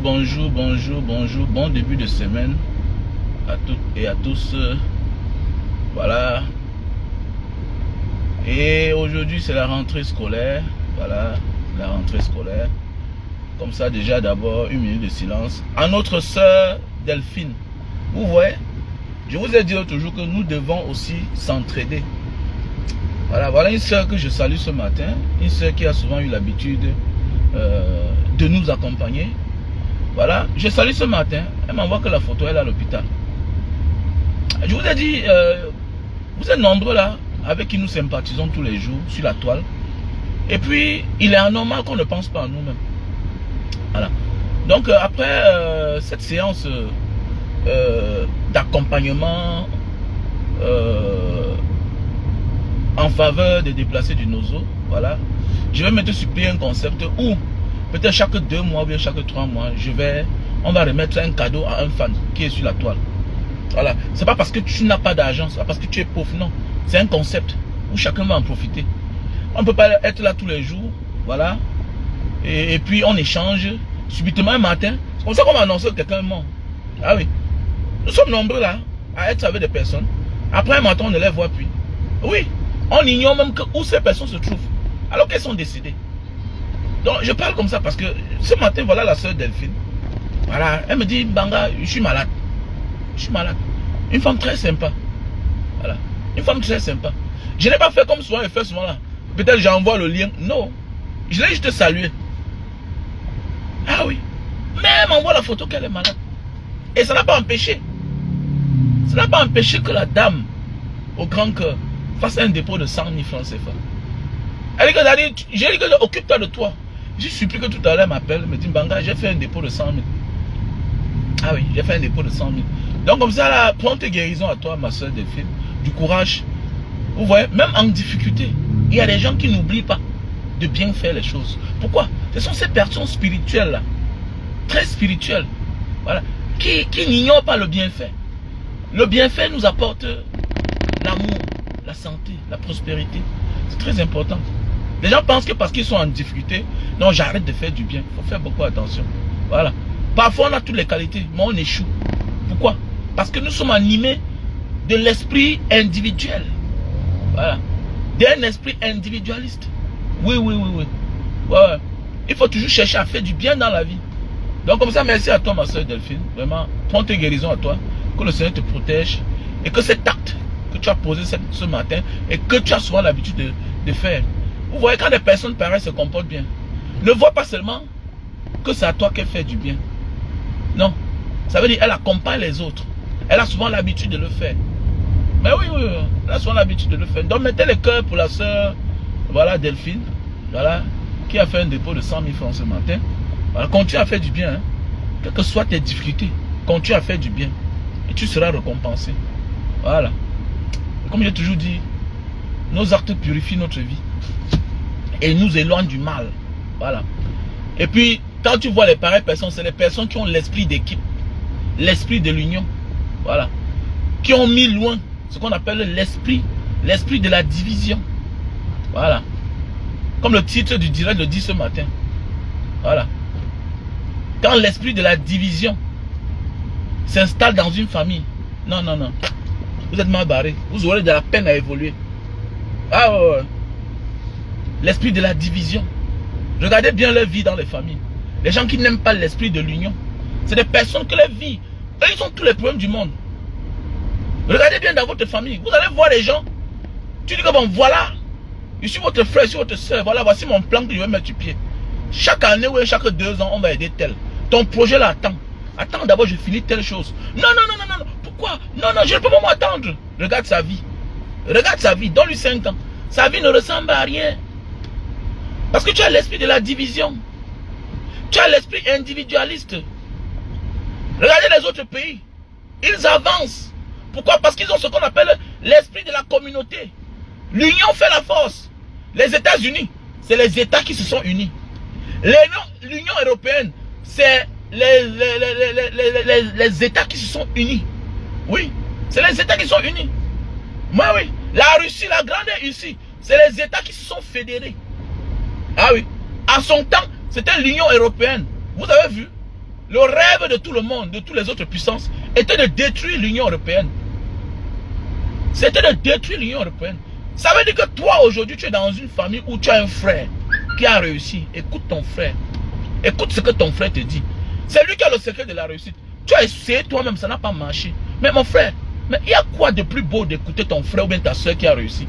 bonjour. Bon début de semaine à toutes et à tous. Voilà. Et aujourd'hui, c'est la rentrée scolaire. Voilà, la rentrée scolaire. Comme ça, déjà, d'abord, une minute de silence. À notre sœur Delphine. Vous voyez, je vous ai dit l'autre jour que nous devons aussi s'entraider. Voilà une sœur que je salue ce matin. Une sœur qui a souvent eu l'habitude de nous accompagner. Voilà, je salue ce matin. Elle m'envoie que la photo, elle est à l'hôpital. Je vous ai dit, vous êtes nombreux là, avec qui nous sympathisons tous les jours sur la toile. Et puis, il est anormal qu'on ne pense pas à nous-mêmes. Voilà. Donc, après cette séance d'accompagnement en faveur des déplacés du Nozo, voilà, je vais mettre sur pied un concept où peut-être chaque 2 mois ou bien chaque 3 mois, on va remettre un cadeau à un fan qui est sur la toile. Voilà, c'est pas parce que tu n'as pas d'argent, c'est pas parce que tu es pauvre, non. C'est un concept où chacun va en profiter. On ne peut pas être là tous les jours, voilà, et puis on échange. Subitement un matin, c'est comme ça qu'on va annoncer que quelqu'un est mort. Ah oui, nous sommes nombreux là à être avec des personnes. Après un matin, on ne les voit plus. Oui, on ignore même où ces personnes se trouvent, alors qu'elles sont décédées. Donc je parle comme ça parce que ce matin, voilà la sœur Delphine. Voilà, elle me dit, Banga, je suis malade. Je suis malade. Une femme très sympa. Voilà, une femme très sympa. Je n'ai pas fait comme souvent, elle fait souvent là. Peut-être j'envoie le lien. Non, je l'ai juste salué. Ah oui, mais elle m'envoie la photo qu'elle est malade. Et ça n'a pas empêché. Ça n'a pas empêché que la dame au grand cœur fasse un dépôt de 100 000 francs CFA. Elle dit que j'ai dit que occupe-toi de toi. Je supplie que tout à l'heure elle m'appelle, me dit Banga, j'ai fait un dépôt de 100 000. Ah oui, j'ai fait un dépôt de 100 000. Donc comme ça, là, prends tes guérisons à toi, ma soeur Delphine, du courage. Vous voyez, même en difficulté, il y a des gens qui n'oublient pas de bien faire les choses. Pourquoi? Ce sont ces personnes spirituelles là, très spirituelles, voilà, qui n'ignorent pas le bienfait. Le bienfait nous apporte l'amour, la santé, la prospérité. C'est très important. Les gens pensent que parce qu'ils sont en difficulté, non, j'arrête de faire du bien. Il faut faire beaucoup attention. Voilà. Parfois on a toutes les qualités, mais on échoue. Pourquoi? Parce que nous sommes animés de l'esprit individuel. Voilà. D'un esprit individualiste. Oui. Ouais. Il faut toujours chercher à faire du bien dans la vie. Donc comme ça, merci à toi ma soeur Delphine. Vraiment, prends tes guérisons à toi. Que le Seigneur te protège. Et que cet acte que tu as posé ce matin et que tu as souvent l'habitude de faire. Vous voyez, quand des personnes pareilles se comportent bien, ne vois pas seulement que c'est à toi qu'elle fait du bien. Non. Ça veut dire qu'elle accompagne les autres. Elle a souvent l'habitude de le faire. Mais oui, elle a souvent l'habitude de le faire. Donc mettez le cœur pour la soeur, voilà, Delphine, voilà, qui a fait un dépôt de 100 000 francs ce matin. Voilà, continue à faire du bien, hein. Quelles que soient tes difficultés, continue à faire du bien. Et tu seras récompensé. Voilà. Et comme j'ai toujours dit, nos actes purifient notre vie. Et nous éloignent du mal. Voilà. Et puis, quand tu vois les pareilles personnes, c'est les personnes qui ont l'esprit d'équipe. L'esprit de l'union. Voilà. Qui ont mis loin ce qu'on appelle l'esprit de la division. Voilà. Comme le titre du direct le dit ce matin. Voilà. Quand l'esprit de la division s'installe dans une famille, non. Vous êtes mal barré. Vous aurez de la peine à évoluer. Ah ouais. L'esprit de la division. Regardez bien leur vie dans les familles. Les gens qui n'aiment pas l'esprit de l'union, c'est des personnes que leur vie, eux, ils ont tous les problèmes du monde. Regardez bien dans votre famille. Vous allez voir les gens. Tu dis que bon, voilà. Je suis votre frère, je suis votre soeur. Voilà, voici mon plan que je vais mettre sur pied. Chaque année ou chaque 2 ans, on va aider tel. Ton projet là, attends. Attends, d'abord, je finis telle chose. Non. Pourquoi? Non, je ne peux pas m'attendre. Regarde sa vie. Regarde sa vie. Donne-lui 5 ans. Sa vie ne ressemble à rien. Parce que tu as l'esprit de la division. Tu as l'esprit individualiste. Regardez les autres pays. Ils avancent. Pourquoi? Parce qu'ils ont ce qu'on appelle l'esprit de la communauté. L'union fait la force. Les États-Unis, c'est les États qui se sont unis. L'Union européenne, c'est les États qui se sont unis. Oui, c'est les États qui sont unis. Moi, oui. La Russie, la grande Russie, c'est les États qui se sont fédérés. Ah oui. À son temps, c'était l'Union européenne. Vous avez vu? Le rêve de tout le monde, de toutes les autres puissances, était de détruire l'Union européenne. C'était de détruire l'Union européenne. Ça veut dire que toi, aujourd'hui, tu es dans une famille où tu as un frère qui a réussi. Écoute ton frère. Écoute ce que ton frère te dit. C'est lui qui a le secret de la réussite. Tu as essayé toi-même, ça n'a pas marché. Mais mon frère, mais il y a quoi de plus beau d'écouter ton frère ou bien ta soeur qui a réussi?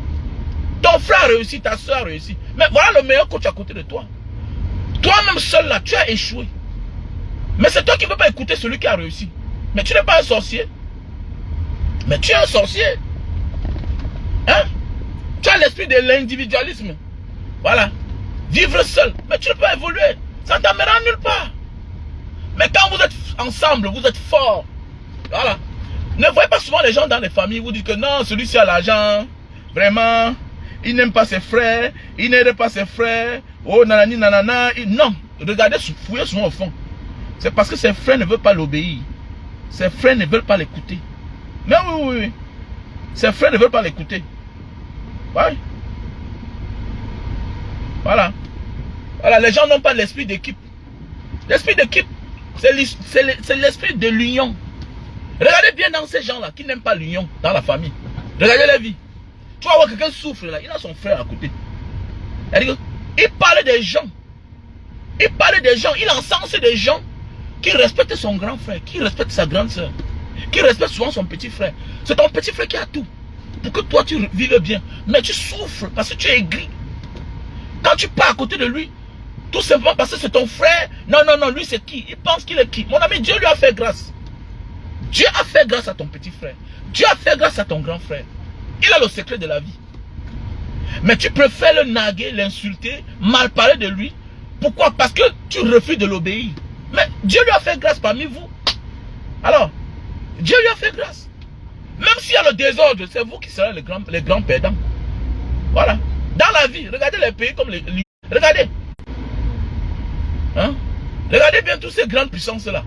Ton frère a réussi, ta soeur a réussi. Mais voilà le meilleur coach à côté de toi. Toi-même seul là, tu as échoué. Mais c'est toi qui ne veux pas écouter celui qui a réussi. Mais tu n'es pas un sorcier. Mais tu es un sorcier. Hein? Tu as l'esprit de l'individualisme. Voilà. Vivre seul. Mais tu ne peux pas évoluer. Ça ne t'amènera nulle part. Mais quand vous êtes ensemble, vous êtes forts. Voilà. Ne voyez pas souvent les gens dans les familles vous dites que non, celui-ci a l'argent. Vraiment. Il n'aime pas ses frères. Il n'aide pas ses frères. Oh, nanani, nanana. Non. Regardez, fouillez souvent au fond. C'est parce que ses frères ne veulent pas l'obéir. Ses frères ne veulent pas l'écouter. Mais oui. Ses frères ne veulent pas l'écouter. Ouais. Voilà. Voilà, les gens n'ont pas l'esprit d'équipe. L'esprit d'équipe, c'est l'esprit de l'union. Regardez bien dans ces gens-là qui n'aiment pas l'union dans la famille. Regardez la vie. Tu vas voir quelqu'un souffre là, il a son frère à côté. Il parlait des gens. Il parlait des gens, il encense des gens qui respectent son grand frère, qui respectent sa grande soeur, qui respectent souvent son petit frère. C'est ton petit frère qui a tout. Pour que toi tu vives bien. Mais tu souffres parce que tu es aigri. Quand tu pars à côté de lui, tout simplement parce que c'est ton frère. Non, lui c'est qui? Il pense qu'il est qui? Mon ami, Dieu lui a fait grâce. Dieu a fait grâce à ton petit frère. Dieu a fait grâce à ton grand frère. Il a le secret de la vie. Mais tu préfères le naguer, l'insulter, mal parler de lui. Pourquoi? Parce que tu refuses de l'obéir. Mais Dieu lui a fait grâce parmi vous. Alors, Dieu lui a fait grâce. Même s'il y a le désordre, c'est vous qui serez les grands perdants. Voilà. Dans la vie, regardez les pays comme les... Regardez. Hein? Regardez bien toutes ces grandes puissances-là.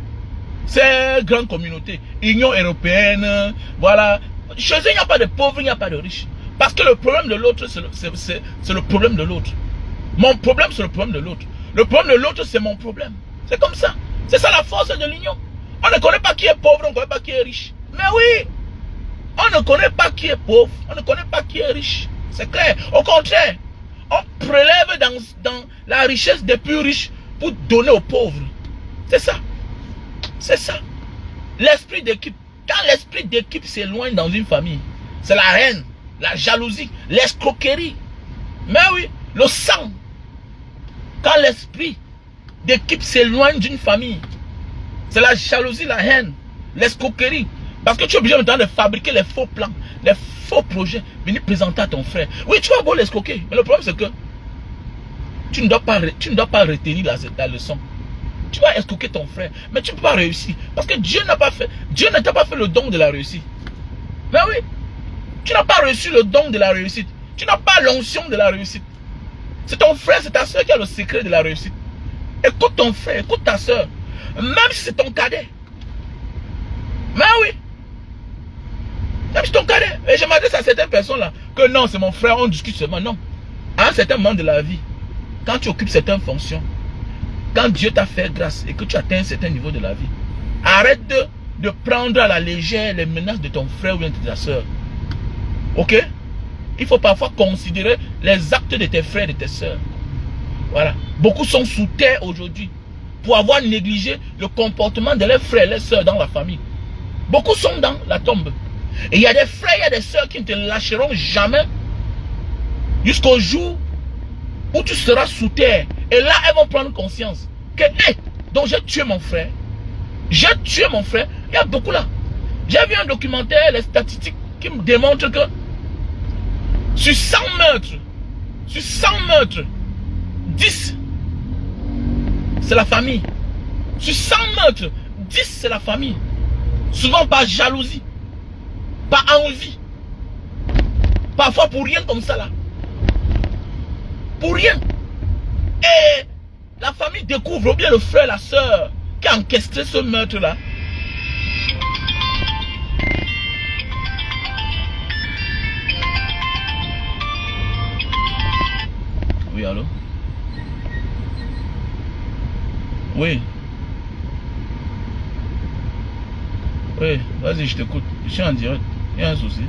Ces grandes communautés. Union européenne, voilà. Chez eux, il n'y a pas de pauvres, il n'y a pas de riches. Parce que le problème de l'autre, c'est le problème de l'autre. Mon problème, c'est le problème de l'autre. Le problème de l'autre, c'est mon problème. C'est comme ça. C'est ça la force de l'union. On ne connaît pas qui est pauvre, on ne connaît pas qui est riche. Mais oui, on ne connaît pas qui est pauvre, on ne connaît pas qui est riche. C'est clair. Au contraire, on prélève dans la richesse des plus riches pour donner aux pauvres. C'est ça. C'est ça. L'esprit d'équipe. Quand l'esprit d'équipe s'éloigne dans une famille, c'est la haine, la jalousie, l'escroquerie. Mais oui, le sang. Quand l'esprit d'équipe s'éloigne d'une famille, c'est la jalousie, la haine, l'escroquerie. Parce que tu es obligé maintenant de fabriquer les faux plans, les faux projets, venir présenter à ton frère. Oui, tu vas beau l'escroquer, mais le problème c'est que tu ne dois pas retenir la leçon. Tu vas escroquer ton frère, mais tu ne peux pas réussir. Parce que Dieu ne t'a pas fait le don de la réussite. Mais oui, tu n'as pas reçu le don de la réussite. Tu n'as pas l'onction de la réussite. C'est ton frère, c'est ta soeur qui a le secret de la réussite. Écoute ton frère, écoute ta soeur. Même si c'est ton cadet. Mais oui. Même si ton cadet. Et je m'adresse à certaines personnes là. Que non, c'est mon frère, on discute seulement. Non. À un certain moment de la vie, quand tu occupes certaines fonctions, quand Dieu t'a fait grâce et que tu atteins un certain niveau de la vie, arrête de prendre à la légère les menaces de ton frère ou bien de ta soeur. Ok? Il faut parfois considérer les actes de tes frères et de tes soeurs. Voilà. Beaucoup sont sous terre aujourd'hui pour avoir négligé le comportement de leurs frères et leurs soeurs dans la famille. Beaucoup sont dans la tombe. Et il y a des frères, il y a des soeurs qui ne te lâcheront jamais jusqu'au jour où tu seras sous terre. Et là, elles vont prendre conscience que, hey, donc j'ai tué mon frère. J'ai tué mon frère. Il y a beaucoup là. J'ai vu un documentaire, les statistiques qui me démontrent que sur 100 meurtres, 10, c'est la famille. Sur 100 meurtres, 10, c'est la famille. Souvent par jalousie, par envie. Parfois pour rien comme ça là. Pour rien. Et la famille découvre, ou bien le frère, la soeur, qui a encaissé ce meurtre là. Oui, allô? Oui. Vas-y, je t'écoute. Je suis en direct. Il y a un souci.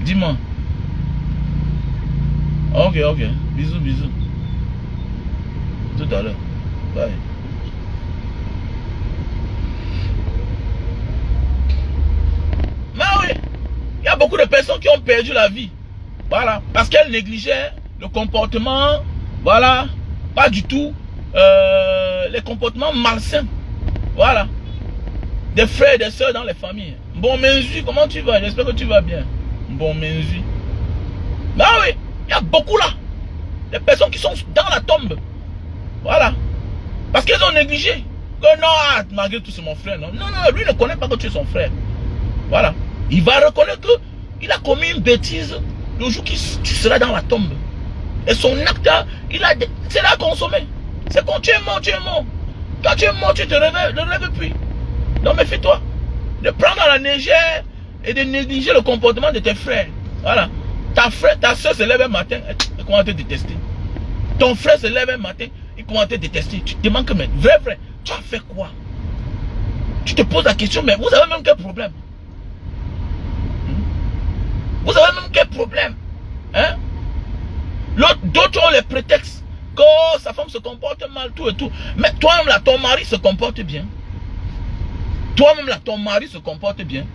Dis-moi. Ok, ok. Bisous, bisous. Tout à l'heure. Bye. Mais oui, il y a beaucoup de personnes qui ont perdu la vie. Voilà. Parce qu'elles négligeaient le comportement. Voilà. Pas du tout. Les comportements malsains. Voilà. Des frères et des soeurs dans les familles. Bon Menzu, comment tu vas? J'espère que tu vas bien. Bon Menzu. Bah oui, il y a beaucoup là. Des personnes qui sont dans la tombe. Voilà. Parce qu'ils ont négligé. Que non, malgré tout c'est mon frère. Non, non, non, lui ne connaît pas que tu es son frère. Voilà. Il va reconnaître qu'il a commis une bêtise le jour que tu seras dans la tombe. Et son acte, c'est là consommé. C'est quand tu es mort, tu es mort. Quand tu es mort, tu te réveilles, ne rêve plus. Donc méfie-toi de prendre à la légère et de négliger le comportement de tes frères. Voilà. Ta soeur se lève un matin, elle commence à te détester. Ton frère se lève un matin, il commence à te détester. Tu te demandes que, mais vrai, tu as fait quoi? Tu te poses la question, mais vous avez même quel problème? Vous avez même quel problème? Hein? D'autres ont les prétextes que sa femme se comporte mal, tout et tout. Mais toi-même là, ton mari se comporte bien. Toi-même là, ton mari se comporte bien.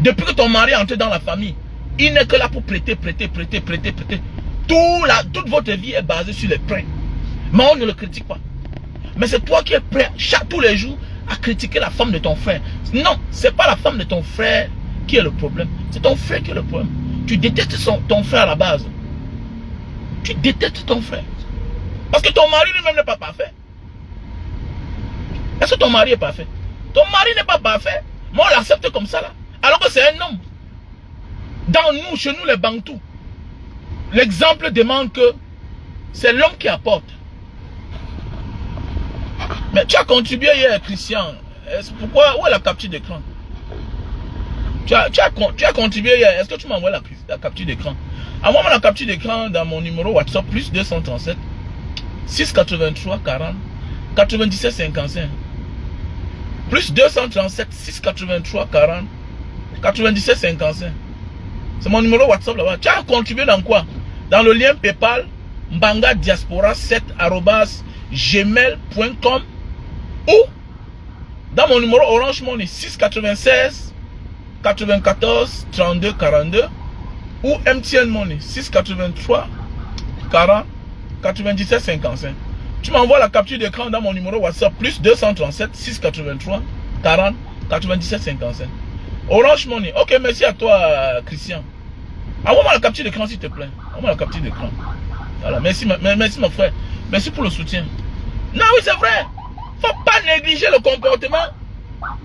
Depuis que ton mari est entré dans la famille, il n'est que là pour prêter. Toute votre vie est basée sur les prêts. Mais on ne le critique pas. Mais c'est toi qui es prêt tous les jours à critiquer la femme de ton frère. Non, c'est pas la femme de ton frère qui est le problème. C'est ton frère qui est le problème. Tu détestes ton frère à la base. Tu détestes ton frère. Parce que ton mari lui-même n'est pas parfait. Est-ce que ton mari est parfait? Ton mari n'est pas parfait. Moi, on l'accepte comme ça là. Alors que c'est un homme. Dans nous, chez nous les Bantous, l'exemple demande que c'est l'homme qui apporte. Mais tu as contribué hier, Christian. Pourquoi? Où est la capture d'écran? Tu as contribué hier. Est-ce que tu m'envoies la capture d'écran? Envoie-moi la capture d'écran dans mon numéro WhatsApp plus 237 683 40 97 55. Plus 237 683 40 97 55. C'est mon numéro WhatsApp là-bas. Tu as contribué dans quoi? Dans le lien PayPal mbangadiaspora7@gmail.com ou dans mon numéro Orange Money 696 94 32 42 ou MTN Money 683 40 97 55. Tu m'envoies la capture d'écran dans mon numéro WhatsApp plus 237 683 40 97 55. Orange Money. Ok, merci à toi, Christian. Envoie-moi la capture d'écran s'il te plaît. Envoie-moi la capture d'écran. Voilà, merci mon frère. Merci pour le soutien. Non, oui, c'est vrai. Faut pas négliger le comportement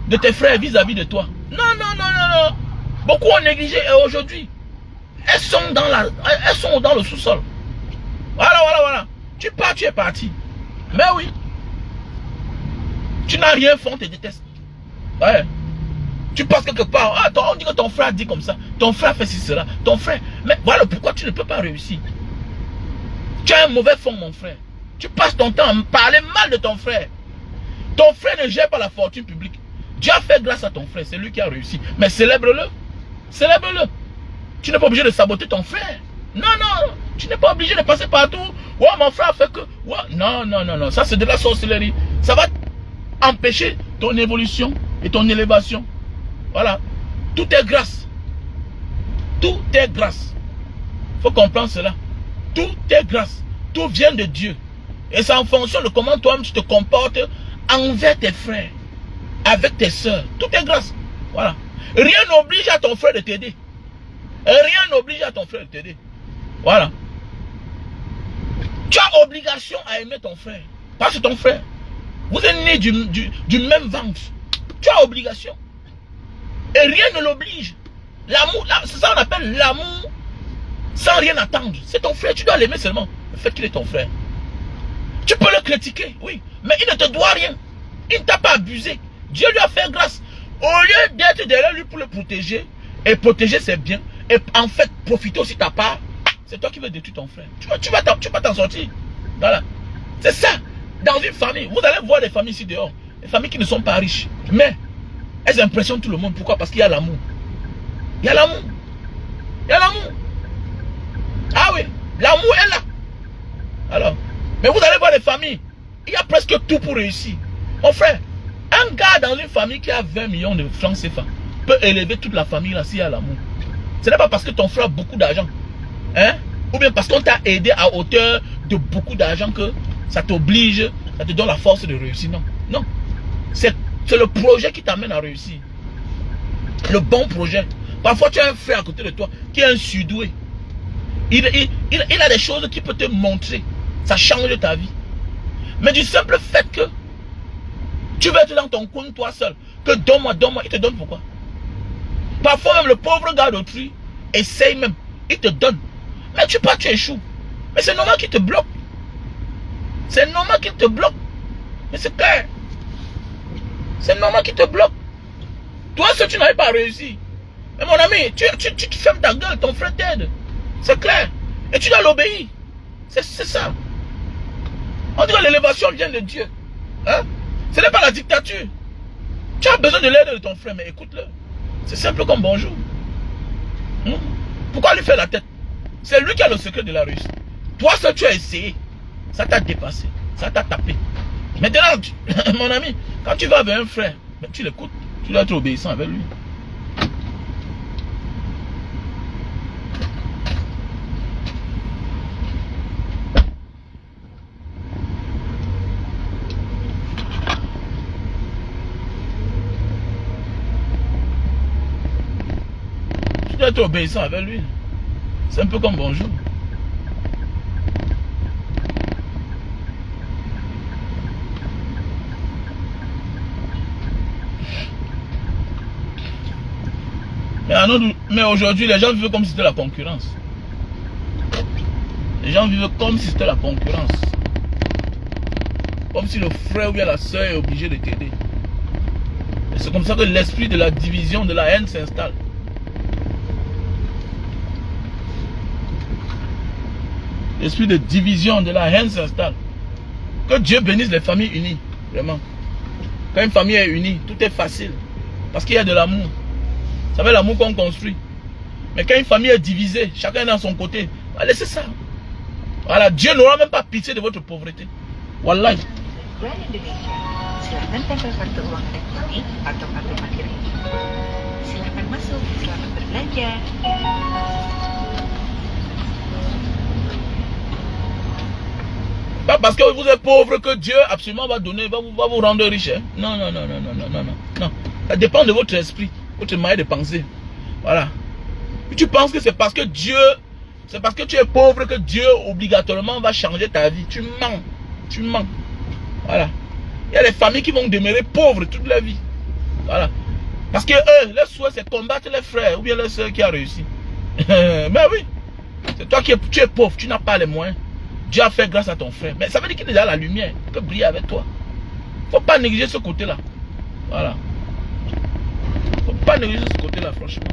de tes frères vis-à-vis de toi. Non. Beaucoup ont négligé et aujourd'hui, elles sont dans le sous-sol. Voilà. Tu pars, tu es parti. Mais oui. Tu n'as rien fait, on te déteste. Ouais. Tu passes quelque part. On dit que ton frère dit comme ça. Ton frère fait ci, cela. Ton frère. Mais voilà pourquoi tu ne peux pas réussir. Tu as un mauvais fond, mon frère. Tu passes ton temps à me parler mal de ton frère. Ton frère ne gère pas la fortune publique. Dieu a fait grâce à ton frère. C'est lui qui a réussi. Mais célèbre-le. Célèbre-le. Tu n'es pas obligé de saboter ton frère. Non. Tu n'es pas obligé de passer partout. Ouais, mon frère a fait que. Ouais. Non. Ça, c'est de la sorcellerie. Ça va empêcher ton évolution et ton élévation. Voilà. Tout est grâce. Tout est grâce. Il faut comprendre cela. Tout est grâce. Tout vient de Dieu. Et c'est en fonction de comment toi-même tu te comportes envers tes frères, avec tes soeurs. Tout est grâce. Voilà. Rien n'oblige à ton frère de t'aider. Rien n'oblige à ton frère de t'aider. Voilà. Tu as obligation à aimer ton frère. Parce que ton frère, vous êtes nés du même ventre. Tu as obligation. Et rien ne l'oblige. L'amour, c'est ça qu'on appelle l'amour sans rien attendre. C'est ton frère, tu dois l'aimer seulement. Le fait qu'il est ton frère. Tu peux le critiquer, oui. Mais il ne te doit rien. Il ne t'a pas abusé. Dieu lui a fait grâce. Au lieu d'être derrière lui pour le protéger, et protéger ses biens, et en fait profiter aussi ta part, c'est toi qui veux détruire ton frère. Tu vas t'en sortir. Voilà. C'est ça. Dans une famille, vous allez voir des familles ici dehors. les familles qui ne sont pas riches. Mais elles impressionnent tout le monde. Pourquoi? Parce qu'il y a l'amour. Il y a l'amour. Il y a l'amour. Ah oui, l'amour est là. Alors, mais vous allez voir les familles. Il y a presque tout pour réussir. Mon frère, un gars dans une famille qui a 20 millions de francs CFA peut élever toute la famille là s'il y a l'amour. Ce n'est pas parce que ton frère a beaucoup d'argent. Hein? Ou bien parce qu'on t'a aidé à hauteur de beaucoup d'argent que ça t'oblige, ça te donne la force de réussir. Non. Non. C'est le projet qui t'amène à réussir. Le bon projet. Parfois, tu as un frère à côté de toi qui est un surdoué. Il a des choses qui peuvent te montrer. Ça change ta vie. Mais du simple fait que tu veux être dans ton coin toi seul, que donne-moi, il te donne pourquoi? Parfois même le pauvre gars d'autrui essaye même, il te donne. Mais tu pars, tu échoues. Mais c'est normal qu'il te bloque. C'est normal qu'il te bloque. Mais c'est clair. C'est normal qu'il te bloque. Toi seul tu n'avais pas réussi. Mais mon ami, tu fermes ta gueule, ton frère t'aide. C'est clair. Et tu dois l'obéir. C'est ça. On dit que l'élévation vient de Dieu. Hein? Ce n'est pas la dictature. Tu as besoin de l'aide de ton frère, mais écoute-le. C'est simple comme bonjour. Pourquoi lui faire la tête? C'est lui qui a le secret de la réussite. Toi seul tu as essayé. Ça t'a dépassé. Ça t'a tapé. Maintenant, mon ami, quand tu vas vers un frère, tu l'écoutes. Tu dois être obéissant avec lui. Tu dois être obéissant avec lui. C'est un peu comme bonjour. Mais aujourd'hui, les gens vivent comme si c'était la concurrence. Les gens vivent comme si c'était la concurrence. Comme si le frère ou bien la soeur est obligé de t'aider. Et c'est comme ça que l'esprit de la division, de la haine s'installe. L'esprit de division, de la haine s'installe. Que Dieu bénisse les familles unies. Vraiment. Quand une famille est unie, tout est facile. Parce qu'il y a de l'amour. Ça fait l'amour qu'on construit. Mais quand une famille est divisée, chacun est dans son côté, laissez ça. Voilà, Dieu n'aura même pas pitié de votre pauvreté. Wallahi. Silakan tempel kartu uang elektronik atau kartu parkir ini. Silakan masuk, selamat berbelanja. Pas parce que vous êtes pauvre que Dieu absolument va donner, va vous rendre riche. Hein? Non. Ça dépend de votre esprit, votre manière de penser. Voilà. Tu penses que c'est parce que Dieu, c'est parce que tu es pauvre que Dieu obligatoirement va changer ta vie. Tu mens. Tu mens. Voilà. Il y a des familles qui vont demeurer pauvres toute leur vie. Voilà. Parce que eux, leur souhait c'est combattre les frères ou bien les soeurs qui a réussi. Mais oui. C'est toi qui tu es pauvre, tu n'as pas les moyens. Dieu a fait grâce à ton frère. Mais ça veut dire qu'il est dans la lumière. Il peut briller avec toi. Il ne faut pas négliger ce côté-là. Voilà. Il ne faut pas négliger ce côté-là, franchement.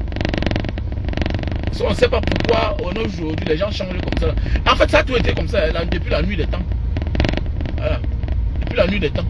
On ne sait pas pourquoi, aujourd'hui, les gens changent comme ça. En fait, ça a tout été comme ça là, depuis la nuit des temps. Voilà. Depuis la nuit des temps.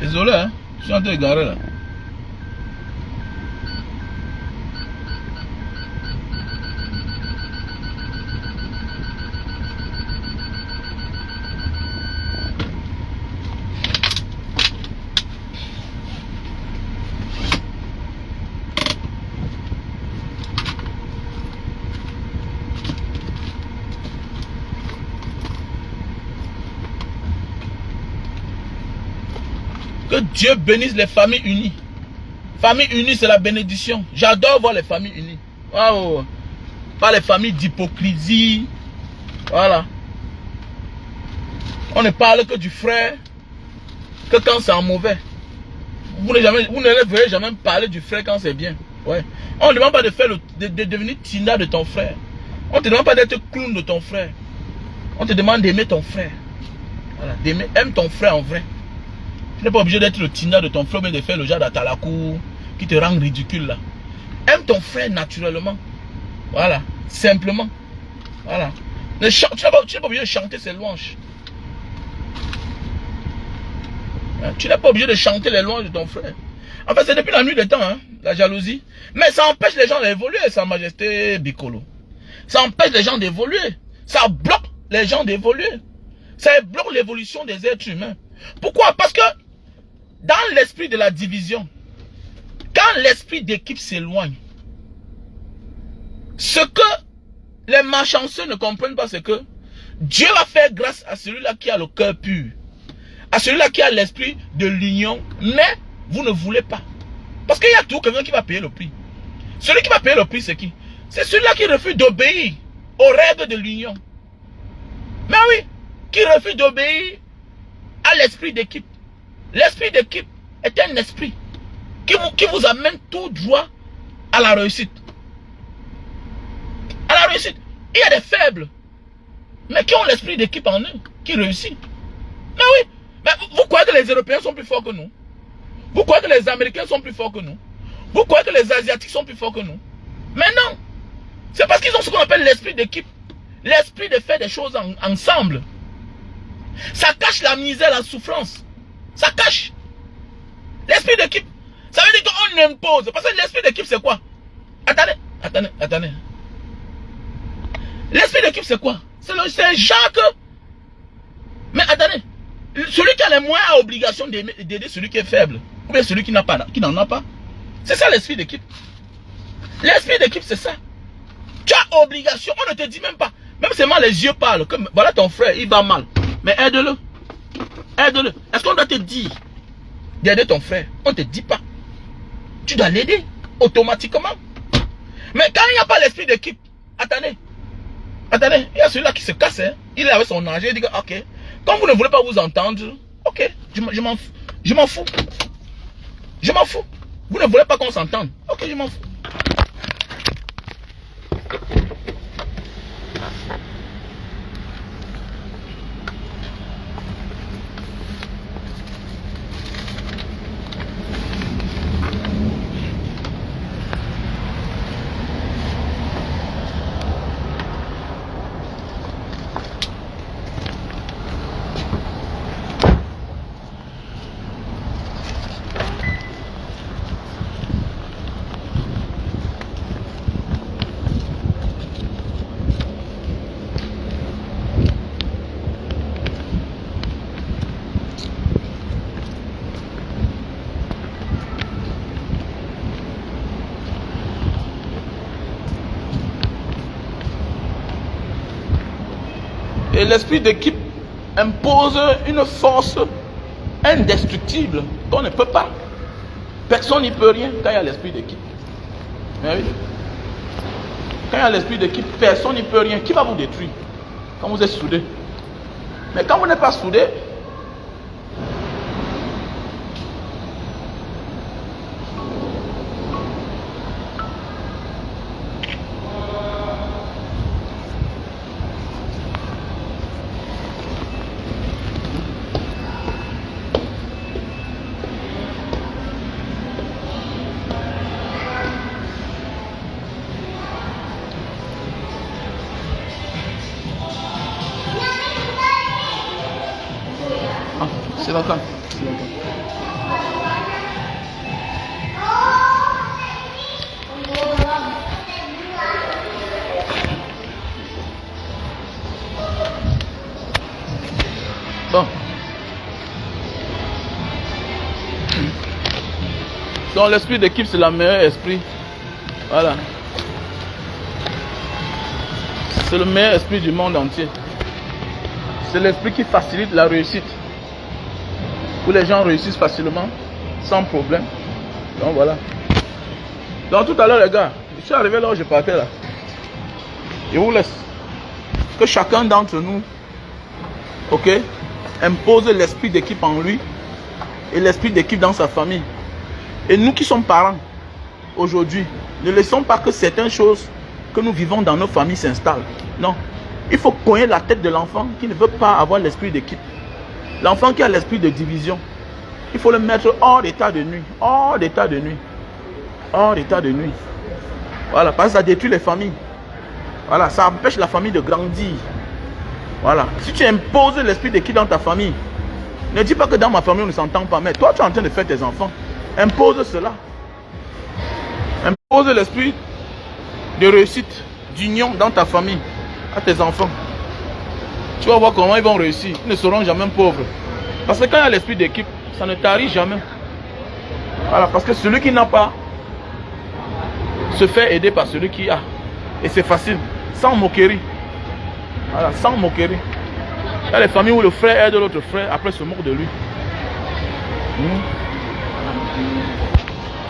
Désolé, hein? Je suis en train de garer là. Que Dieu bénisse les familles unies. Famille unie, c'est la bénédiction. J'adore voir les familles unies. Waouh. Pas les familles d'hypocrisie. Voilà. On ne parle que du frère que quand c'est en mauvais. Vous ne verrez jamais parler du frère quand c'est bien. Ouais. On ne demande pas de faire de devenir Tina de ton frère. On ne te demande pas d'être clown de ton frère. On te demande d'aimer ton frère. Voilà. Aime ton frère en vrai. Tu n'es pas obligé d'être le Tina de ton frère, mais de faire le genre d'Atalakou qui te rend ridicule là. Aime ton frère naturellement. Voilà. Simplement. Voilà. Tu n'es pas obligé de chanter ses louanges. Tu n'es pas obligé de chanter les louanges de ton frère. En fait, c'est depuis la nuit des temps, hein, la jalousie. Mais ça empêche les gens d'évoluer, Sa Majesté Bikolo. Ça empêche les gens d'évoluer. Ça bloque les gens d'évoluer. Ça bloque l'évolution des êtres humains. Pourquoi? Parce que dans l'esprit de la division, quand l'esprit d'équipe s'éloigne, ce que les malchanceux ne comprennent pas, c'est que Dieu va faire grâce à celui-là qui a le cœur pur, à celui-là qui a l'esprit de l'union, mais vous ne voulez pas. Parce qu'il y a toujours quelqu'un qui va payer le prix. Celui qui va payer le prix, c'est qui? C'est celui-là qui refuse d'obéir aux règles de l'union. Mais oui, qui refuse d'obéir à l'esprit d'équipe. L'esprit d'équipe est un esprit qui vous amène tout droit à la réussite. À la réussite. Il y a des faibles, mais qui ont l'esprit d'équipe en eux, qui réussissent. Mais oui, mais vous croyez que les Européens sont plus forts que nous? Vous croyez que les Américains sont plus forts que nous? Vous croyez que les Asiatiques sont plus forts que nous? Mais non. C'est parce qu'ils ont ce qu'on appelle l'esprit d'équipe. L'esprit de faire des choses ensemble. Ça cache la misère, la souffrance. Ça cache. L'esprit d'équipe. Ça veut dire qu'on impose. Parce que l'esprit d'équipe, c'est quoi? Attendez. L'esprit d'équipe, c'est quoi? C'est Jacques. Mais attendez. Celui qui a les moyens a obligation d'aider celui qui est faible. Ou bien celui qui n'en a pas. C'est ça l'esprit d'équipe. L'esprit d'équipe, c'est ça. Tu as obligation. On ne te dit même pas. Même seulement les yeux parlent. Comme, voilà ton frère, il va mal. Mais aide-le. Aide-le. Est-ce qu'on doit te dire d'aider ton frère? On ne te dit pas. Tu dois l'aider automatiquement. Mais quand il n'y a pas l'esprit d'équipe, attendez, il y a celui-là qui se casse. Hein. Il est avec son âge. Il dit que, ok, quand vous ne voulez pas vous entendre, ok, je m'en fous. Je m'en fous. Je m'en fous. Vous ne voulez pas qu'on s'entende. Ok, je m'en fous. Et l'esprit d'équipe impose une force indestructible qu'on ne peut pas. Personne n'y peut rien quand il y a l'esprit d'équipe. Mais oui. Quand il y a l'esprit d'équipe, personne n'y peut rien. Qui va vous détruire quand vous êtes soudés? Mais quand vous n'êtes pas soudés, c'est d'accord. Bon. Donc l'esprit d'équipe, c'est le meilleur esprit. Voilà. C'est le meilleur esprit du monde entier. C'est l'esprit qui facilite la réussite. Où les gens réussissent facilement, sans problème. Donc voilà. Donc tout à l'heure les gars, je suis arrivé là où je partais là. Je vous laisse. Que chacun d'entre nous, ok, impose l'esprit d'équipe en lui et l'esprit d'équipe dans sa famille. Et nous qui sommes parents, aujourd'hui, ne laissons pas que certaines choses que nous vivons dans nos familles s'installent. Non. Il faut cogner la tête de l'enfant qui ne veut pas avoir l'esprit d'équipe. L'enfant qui a l'esprit de division, il faut le mettre hors d'état de nuit. Hors d'état de nuit. Hors d'état de nuit. Voilà, parce que ça détruit les familles. Voilà, ça empêche la famille de grandir. Voilà. Si tu imposes l'esprit d'équipe dans ta famille, ne dis pas que dans ma famille on ne s'entend pas. Mais toi tu es en train de faire tes enfants. Impose cela. Impose l'esprit de réussite, d'union dans ta famille, à tes enfants. Tu vas voir comment ils vont réussir. Ils ne seront jamais pauvres. Parce que quand il y a l'esprit d'équipe, ça ne t'arrive jamais. Voilà, parce que celui qui n'a pas se fait aider par celui qui a. Et c'est facile, sans moquerie. Voilà, sans moquerie. Il y a les familles où le frère aide l'autre frère, après se moque de lui.